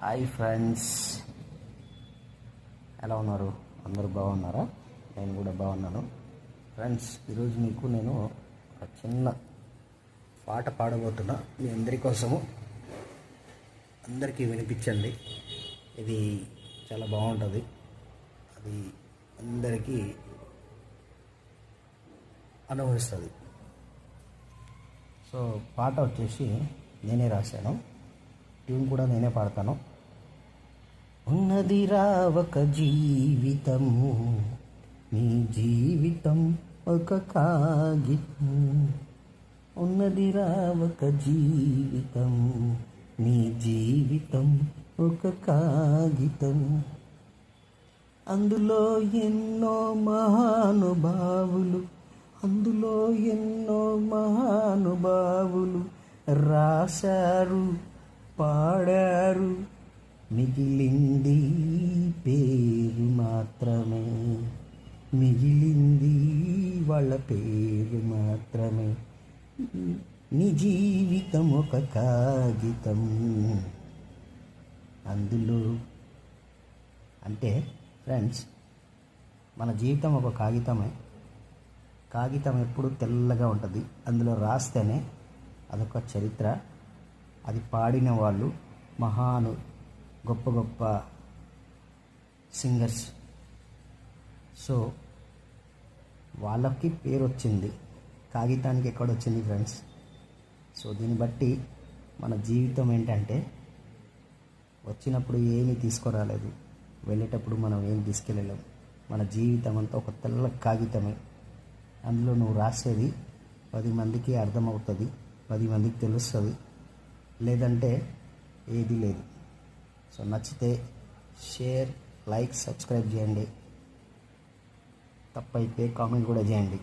Hi friends, ఎలా ఉన్నారు? అందరూ బాగున్నారా? నేను కూడా బాగున్నాను. ఫ్రెండ్స్, ఈరోజు మీకు నేను ఒక చిన్న పాట పాడబోతున్నా. మీ అందరి కోసము, అందరికీ వినిపించండి. ఇది చాలా బాగుంటుంది. అది అందరికీ అనుభవిస్తుంది. సో పాట వచ్చేసి నేనే రాశాను, ట్యూన్ కూడా నేనే పాడతాను. ఉన్నదిరా ఒక జీవితము, నీ జీవితం ఒక కాగితం. ఉన్నదిరా ఒక జీవితం, నీ జీవితం ఒక కాగితం. అందులో ఎన్నో మహానుభావులు, అందులో ఎన్నో మహానుభావులు రాశారు, పాడారు. మిగిలింది పేరు మాత్రమే, మిగిలింది వాళ్ళ పేరు మాత్రమే. నీ జీవితం ఒక కాగితం. అందులో అంటే ఫ్రెండ్స్, మన జీవితం ఒక కాగితమే. కాగితం ఎప్పుడు తెల్లగా ఉంటుంది. అందులో రాస్తేనే అదొక చరిత్ర. అది పాడిన వాళ్ళు గొప్ప గొప్ప సింగర్స్. సో వాళ్ళకి పేరు వచ్చింది, కాగితానికి ఎక్కడొచ్చింది ఫ్రెండ్స్? సో దీన్ని బట్టి మన జీవితం ఏంటంటే, వచ్చినప్పుడు ఏమీ తీసుకురాలేదు, వెళ్ళేటప్పుడు మనం ఏం తీసుకెళ్ళలేము. మన జీవితం అంతా ఒక తెల్ల కాగితమే. అందులో నువ్వు రాసేది 10 మందికి అర్థమవుతుంది, 10 మందికి తెలుస్తుంది, లేదంటే ఏది లేదు. సో నచ్చితే షేర్, లైక్, సబ్స్క్రైబ్ చేయండి. తప్పైతే కామెంట్ కూడా చేయండి.